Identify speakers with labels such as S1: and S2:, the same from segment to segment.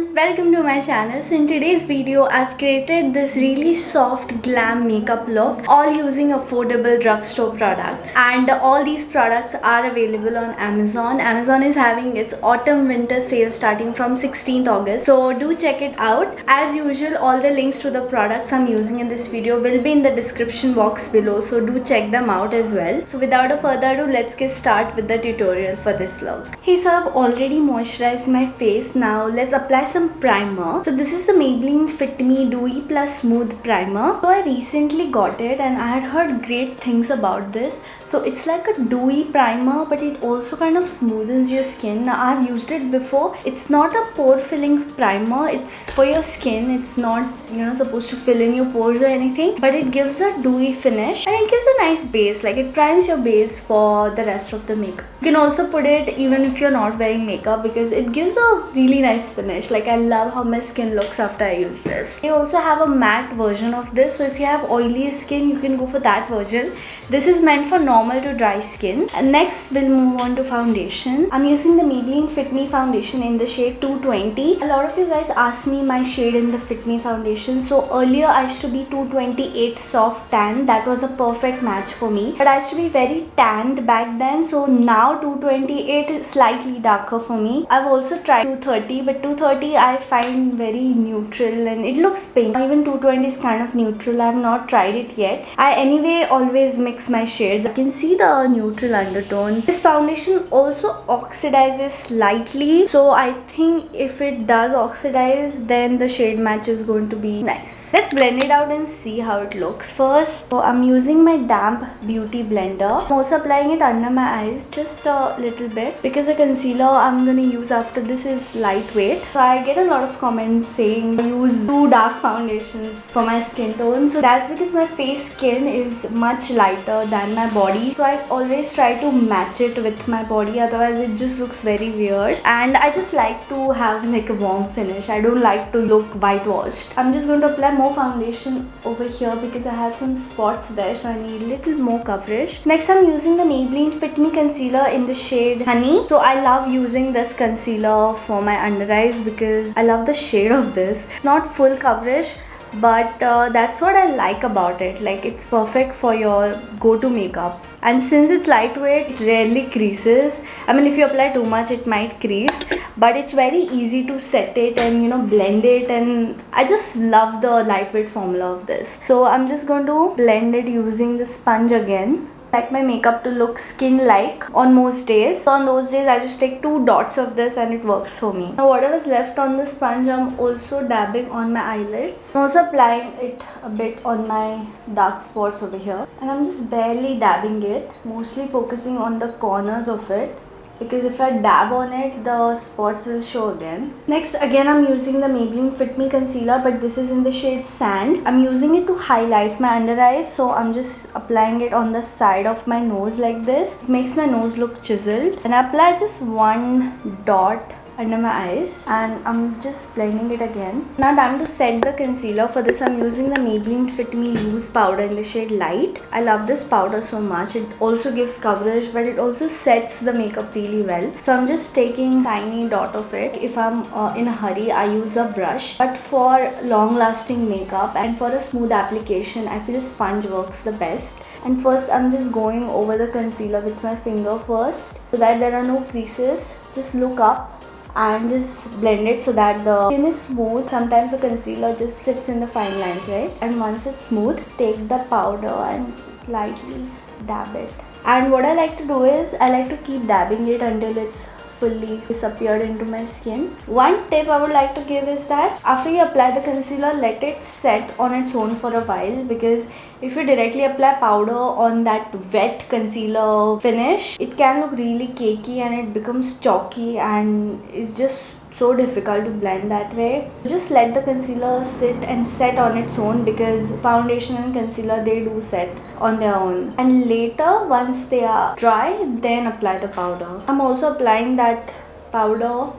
S1: everyone, welcome to my channel. So in today's video I've created this really soft glam makeup look all using affordable drugstore products, and all these products are available on Amazon. Amazon is having its autumn winter sale starting from 16th August, so do check it out. As usual, all the links to the products I'm using in this video will be in the description box below, so do check them out as well. So without a further ado, let's get started with the tutorial for this look. Okay, so I've already moisturized my face. Now let's apply some primer. So this is the Maybelline Fit Me Dewy Plus Smooth Primer. So I recently got it and I had heard great things about this. So it's like a dewy primer, but it also kind of smoothens your skin. Now I've used it before. It's not a pore filling primer. It's for your skin. It's not, supposed to fill in your pores or anything, but it gives a dewy finish and it gives a nice base. Like, it primes your base for the rest of the makeup. You can also put it even if you're not wearing makeup because it gives a really nice finish. Like, I love how my skin looks after I use this. They also have a matte version of this, so if you have oily skin, you can go for that version. This is meant for normal to dry skin. And next we'll move on to foundation. I'm using the Maybelline Fit Me foundation in the shade 220. A lot of you guys asked me my shade in the Fit Me foundation. So earlier I used to be 228 soft tan. That was a perfect match for me, but I used to be very tanned back then. So now 228 is slightly darker for me. I've also tried 230, but 230 I find very neutral and it looks pink. Even 220 is kind of neutral. I have not tried it yet. I anyway always mix my shades. I can see the neutral undertone. This foundation also oxidizes slightly, so I think if it does oxidize, then the shade match is going to be nice. Let's blend it out and see how it looks first. So I'm using my damp beauty blender. I'm also applying it under my eyes just a little bit because the concealer I'm gonna use after this is lightweight. So I get a lot of comments saying I use too dark foundations for my skin tone. So that's because my face skin is much lighter than my body. So I always try to match it with my body, otherwise it just looks very weird. And I just like to have like a warm finish. I don't like to look whitewashed. I'm just going to apply more foundation over here because I have some spots there, so I need a little more coverage. Next I'm using the Maybelline Fit Me concealer in the shade Honey. So I love using this concealer for my under eyes because I love the shade of this. It's not full coverage, but that's what I like about it. Like, it's perfect for your go-to makeup, and since it's lightweight, it rarely creases. I mean, if you apply too much it might crease, but it's very easy to set it and blend it, and I just love the lightweight formula of this. So I'm just going to blend it using the sponge again. I like my makeup to look skin-like on most days. So on those days I just take 2 dots of this and it works for me. Now whatever's left on the sponge, I'm also dabbing on my eyelids. I'm also applying it a bit on my dark spots over here. And I'm just barely dabbing it, mostly focusing on the corners of it, because if I dab on it, the spots will show again. Next, again I'm using the Maybelline Fit Me concealer, but this is in the shade Sand. I'm using it to highlight my under eyes, so I'm just applying it on the side of my nose like this. It makes my nose look chiseled. And I apply just 1 dot under my eyes and I'm just blending it again. Now time to set the concealer. For this I'm using the Maybelline Fit Me loose powder in the shade Light. I love this powder so much. It also gives coverage, but it also sets the makeup really well. So I'm just taking tiny dot of it. If I'm in a hurry, I use a brush, but for long lasting makeup and for a smooth application, I feel sponge works the best. And first I'm just going over the concealer with my finger first so that there are no creases. Just look up and just blend it so that the skin is smooth. Sometimes the concealer just sits in the fine lines, right? And once it's smooth, take the powder and lightly dab it. And what I like to do is I like to keep dabbing it until it's fully disappeared into my skin. One tip I would like to give is that after you apply the concealer, let it set on its own for a while, because if you directly apply powder on that wet concealer finish, it can look really cakey and it becomes chalky and it's just so difficult to blend that way. Just let the concealer sit and set on its own, because foundation and concealer, they do set on their own, and later once they are dry, then apply the powder. I'm also applying that powder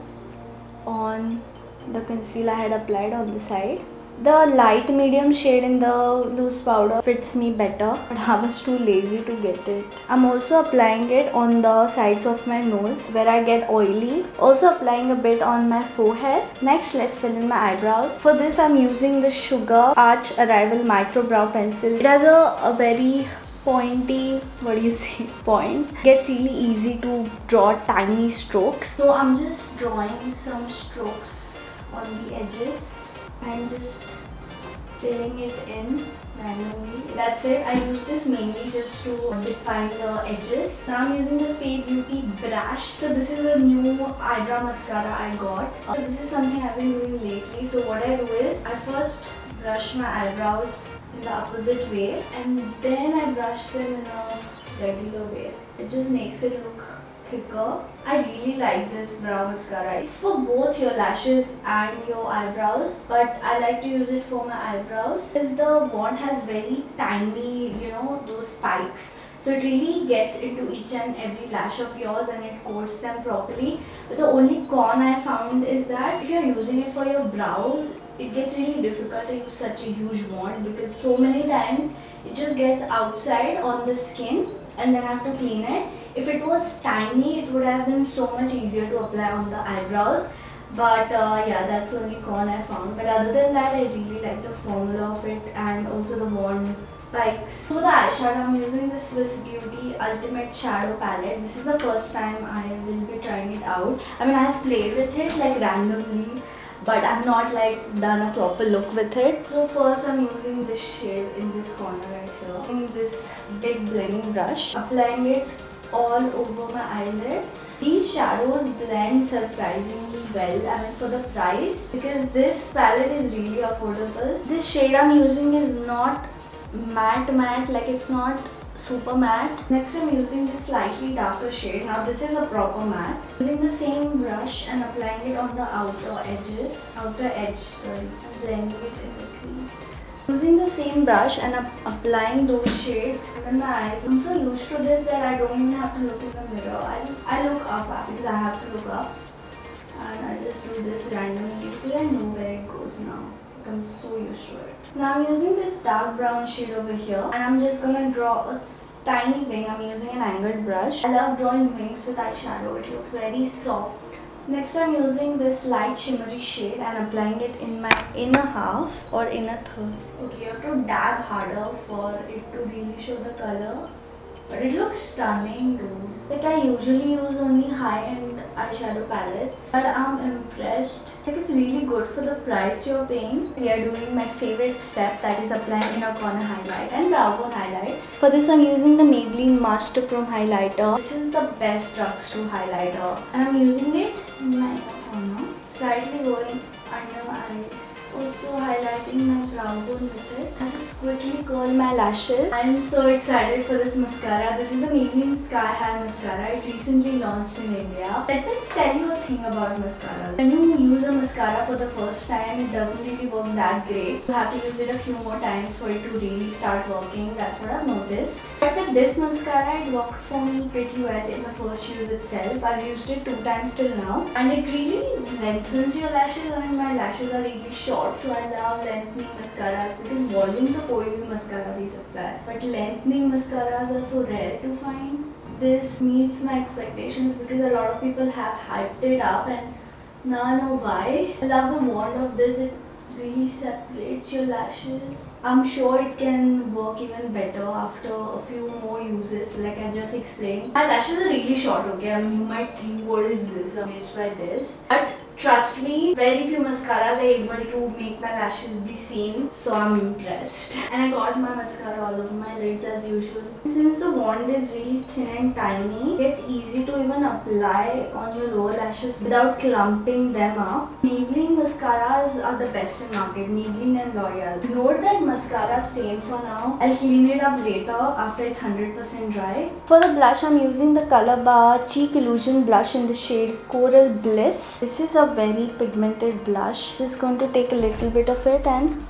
S1: on the concealer I had applied on the side. The light medium shade in the loose powder fits me better, but I was too lazy to get it. I'm also applying it on the sides of my nose where I get oily. Also applying a bit on my forehead. Next, let's fill in my eyebrows. For this, I'm using the Sugar Arch Arrival Micro Brow Pencil. It has a very pointy, what do you say, point. Gets really easy to draw tiny strokes. So I'm just drawing some strokes on the edges and just filling it in randomly. That's it. I use this mainly just to define the edges. Now I'm using the Fade Beauty Brash. So this is a new eyebrow mascara I got. So this is something I've been doing lately. So what I do is I first brush my eyebrows in the opposite way and then I brush them in a regular way. It just makes it look thicker. I really like this brow mascara. It's for both your lashes and your eyebrows, but I like to use it for my eyebrows because the wand has very tiny, those spikes. So it really gets into each and every lash of yours and it coats them properly. But the only con I found is that if you're using it for your brows, it gets really difficult to use such a huge wand because so many times it just gets outside on the skin and then I have to clean it. If it was tiny, it would have been so much easier to apply on the eyebrows. But yeah, that's the only con I found. But other than that, I really like the formula of it and also the wand spikes. For the eyeshadow, I'm using the Swiss Beauty Ultimate Shadow Palette. This is the first time I will be trying it out. I mean, I have played with it like randomly, but I've not like done a proper look with it. So first I'm using this shade in this corner right here. In this big blending brush, applying it all over my eyelids. These shadows blend surprisingly well, I mean for the price, because this palette is really affordable. This shade I'm using is not matte, like it's not super matte. Next I'm using this slightly darker shade. Now this is a proper matte. Using the same brush and applying it on the outer edge, I'm blending it in the crease. Using the same brush and applying those shades in my eyes. I'm so used to this that I don't even have to look in the mirror. I look up because I have to look up. And I just do this randomly because I know where it goes now. I'm so used to it. Now I'm using this dark brown shade over here and I'm just gonna draw a tiny wing. I'm using an angled brush. I love drawing wings with eyeshadow. It looks very soft. Next I'm using this light shimmery shade and applying it in my inner half or inner third. Okay, you have to dab harder for it to really show the color. But it looks stunning dude. Like I usually use only high-end eyeshadow palettes, but I'm impressed. Like it's really good for the price you're paying. We are doing my favorite step, that is applying inner corner highlight and brow bone highlight. For this I'm using the Maybelline Master Chrome highlighter. This is the best drugstore highlighter and I'm using it in my inner corner, slightly going under my eyes. Also highlighting my brow bone with it. I just quickly curl my lashes. I am so excited for this mascara. This is the Maybelline Sky High Mascara. It recently launched in India. Let me tell you a thing about mascaras. When you use a mascara for the first time, it doesn't really work that great. You have to use it a few more times for it to really start working. That's what I've noticed. But with this mascara, it worked for me pretty well in the first use itself. I've used it 2 times till now. And it really lengthens your lashes. I mean, my lashes are really short. So I love lengthening mascaras because volume तो कोई भी mascara दे सकता है, but lengthening mascaras are so rare to find. This meets my expectations because a lot of people have hyped it up and now I know why. I love the wand of this. It really separates your lashes. I'm sure it can work even better after a few more uses, like I just explained. My lashes are really short, okay? I mean, you might think, what is this? I'm amazed by this. But trust me, very few mascaras are able to make my lashes be seen, so I'm impressed. And I got my mascara all over my lids as usual. Since the wand is really thin and tiny, it's easy to even apply on your lower lashes without clumping them up. Maybelline mascaras are the best in market, Maybelline and L'Oreal. Note that mascara stain for now. I'll clean it up later after it's 100% dry. For the blush, I'm using the Colorbar Cheek Illusion blush in the shade Coral Bliss. This is a very pigmented blush. Just going to take a little bit of it and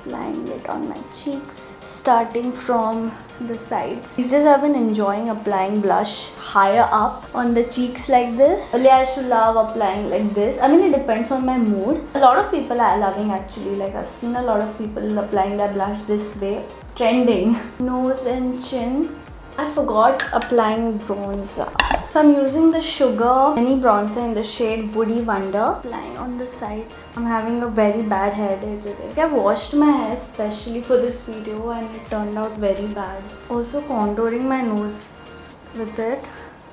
S1: applying it on my cheeks, starting from the sides. These days I've been enjoying applying blush higher up on the cheeks like this. Earlier I used to love applying like this. I mean, it depends on my mood. A lot of people are loving actually. Like, I've seen a lot of people applying their blush this way. It's trending. Nose and chin. I forgot applying bronzer. So I'm using the Sugar Mini Bronzer in the shade Woody Wonder. Applying on the sides. I'm having a very bad hair day today. I washed my hair especially for this video and it turned out very bad. Also contouring my nose with it.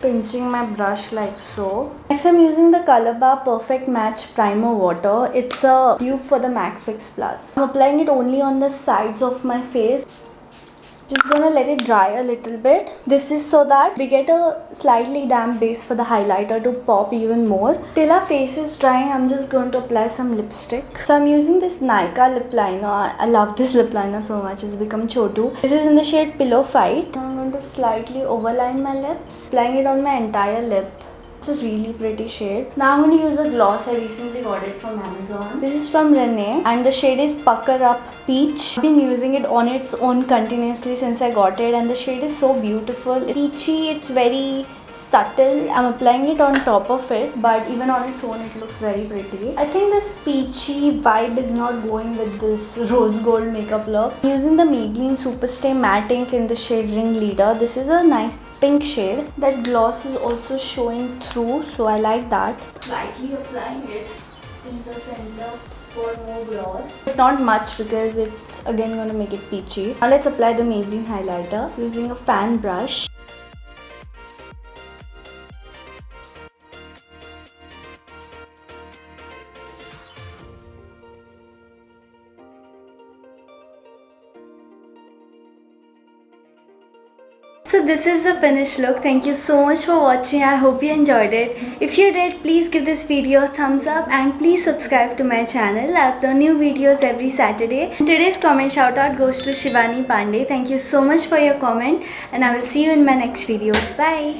S1: Pinching my brush like so. Next I'm using the Colorbar Perfect Match Primer Water. It's a dupe for the MAC Fix Plus. I'm applying it only on the sides of my face. Just gonna let it dry a little bit. This is so that we get a slightly damp base for the highlighter to pop even more. Till our face is drying, I'm just going to apply some lipstick. So I'm using this Nykaa lip liner. I love this lip liner so much. It's become chotu. This is in the shade Pillow Fight. I'm going to slightly overline my lips, applying it on my entire lip. It's a really pretty shade. Now I'm going to use a gloss. I recently got it from Amazon. This is from RENEE and the shade is Pucker Up Peach. I've been using it on its own continuously since I got it and the shade is so beautiful. Peachy, it's very subtle. I'm applying it on top of it, but even on its own it looks very pretty. I think this peachy vibe is not going with this rose gold makeup look. I'm using the Maybelline Superstay Matte Ink in the shade Ringleader. This is a nice pink shade. That gloss is also showing through, so I like that. Lightly applying it in the center for more gloss. Not much because it's again going to make it peachy. Now let's apply the Maybelline highlighter using a fan brush. So this is the finished look. Thank you so much for watching. I hope you enjoyed it. If you did, please give this video a thumbs up and please subscribe to my channel. I upload new videos every Saturday. And today's comment shout out goes to Shivani Pandey. Thank you so much for your comment and I will see you in my next video. Bye.